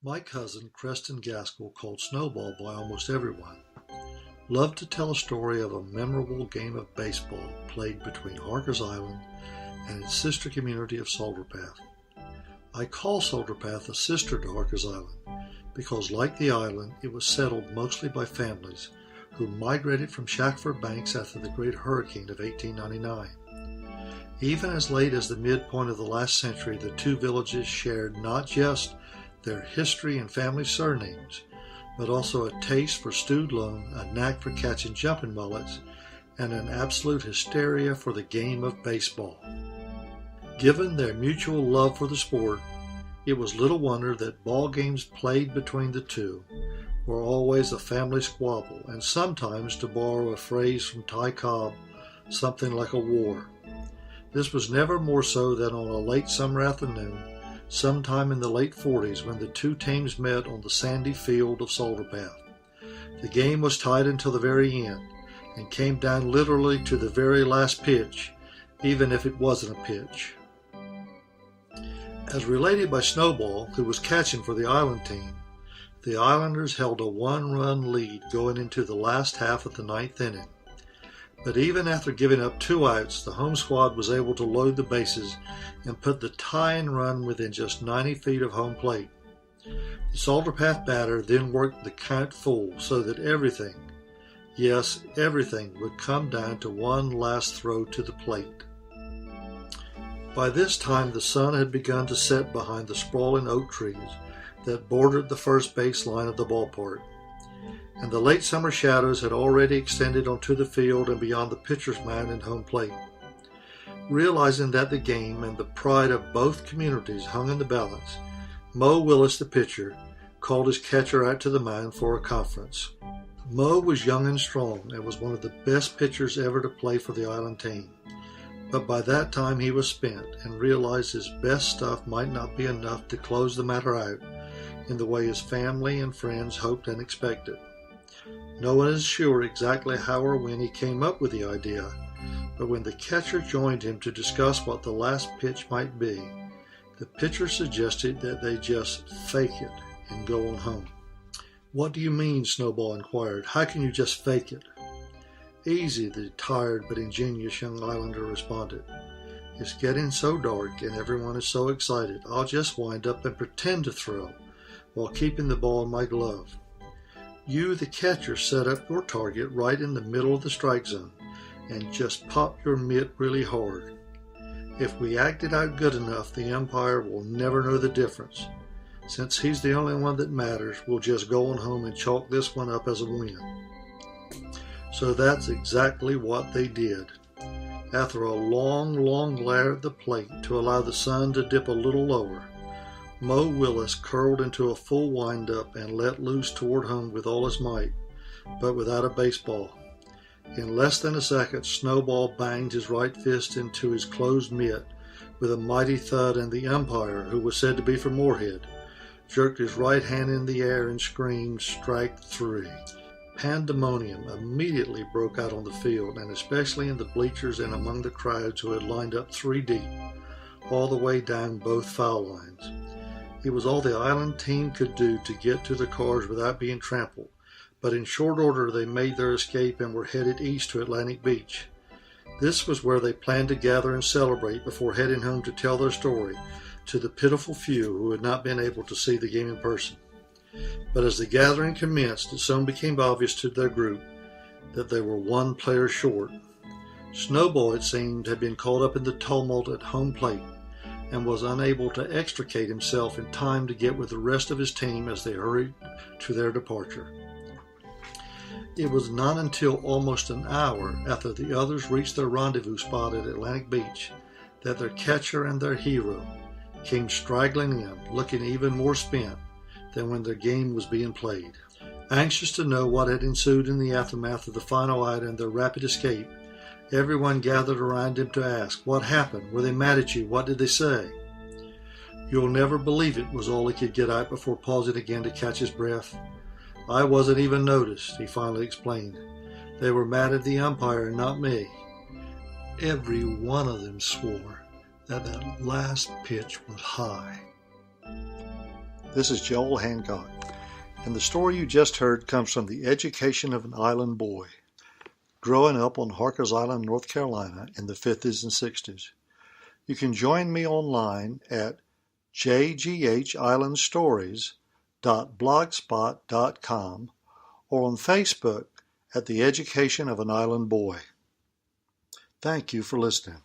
My cousin, Creston Gaskell, called Snowball by almost everyone, loved to tell a story of a memorable game of baseball played between Harkers Island and its sister community of Soldier Path. I call Soldier Path a sister to Harkers Island because, like the island, it was settled mostly by families who migrated from Shackford Banks after the Great Hurricane of 1899. Even as late as the midpoint of the last century, the two villages shared not just their history and family surnames, but also a taste for stewed loam, a knack for catching jumping mullets, and an absolute hysteria for the game of baseball. Given their mutual love for the sport, it was little wonder that ball games played between the two were always a family squabble, and sometimes, to borrow a phrase from Ty Cobb, something like a war. This was never more so than on a late summer afternoon, sometime in the late 40s, when the two teams met on the sandy field of Soldier Path. The game was tied until the very end, and came down literally to the very last pitch, even if it wasn't a pitch. As related by Snowball, who was catching for the island team, the Islanders held a one-run lead going into the last half of the ninth inning. But even after giving up 2 outs, the home squad was able to load the bases and put the tying run within just 90 feet of home plate. The Soldier Path batter then worked the count full so that everything, yes, everything, would come down to one last throw to the plate. By this time, the sun had begun to set behind the sprawling oak trees that bordered the first base line of the ballpark, and the late summer shadows had already extended onto the field and beyond the pitcher's mound and home plate. Realizing that the game and the pride of both communities hung in the balance, Mo Willis, the pitcher, called his catcher out to the mound for a conference. Mo was young and strong and was one of the best pitchers ever to play for the island team. But by that time he was spent and realized his best stuff might not be enough to close the matter out in the way his family and friends hoped and expected. No one is sure exactly how or when he came up with the idea, but when the catcher joined him to discuss what the last pitch might be, the pitcher suggested that they just fake it and go on home. "What do you mean?" Snowball inquired. "How can you just fake it?" "Easy," the tired but ingenious young islander responded. "It's getting so dark and everyone is so excited, I'll just wind up and pretend to throw while keeping the ball in my glove. You, the catcher, set up your target right in the middle of the strike zone and just pop your mitt really hard. If we act it out good enough, the umpire will never know the difference. Since he's the only one that matters, we'll just go on home and chalk this one up as a win." So that's exactly what they did. After a long glare at the plate to allow the sun to dip a little lower, Mo Willis curled into a full wind-up and let loose toward home with all his might, but without a baseball. In less than a second, Snowball banged his right fist into his closed mitt with a mighty thud, and the umpire, who was said to be from Moorhead, jerked his right hand in the air and screamed, "Strike 3." Pandemonium immediately broke out on the field, and especially in the bleachers and among the crowds who had lined up 3 deep, all the way down both foul lines. It was all the island team could do to get to the cars without being trampled, but in short order they made their escape and were headed east to Atlantic Beach. This was where they planned to gather and celebrate before heading home to tell their story to the pitiful few who had not been able to see the game in person. But as the gathering commenced, it soon became obvious to their group that they were one player short. Snowball, it seemed, had been caught up in the tumult at home plate and was unable to extricate himself in time to get with the rest of his team as they hurried to their departure. It was not until almost an hour after the others reached their rendezvous spot at Atlantic Beach that their catcher and their hero came straggling in, looking even more spent than when their game was being played. Anxious to know what had ensued in the aftermath of the final out and their rapid escape, everyone gathered around him to ask, "What happened? Were they mad at you? What did they say?" "You'll never believe it," was all he could get out before pausing again to catch his breath. "I wasn't even noticed," he finally explained. "They were mad at the umpire and not me. Every one of them swore that last pitch was high." This is Joel Hancock, and the story you just heard comes from The Education of an Island Boy, growing up on Harkers Island, North Carolina in the 50s and 60s. You can join me online at jghislandstories.blogspot.com or on Facebook at The Education of an Island Boy. Thank you for listening.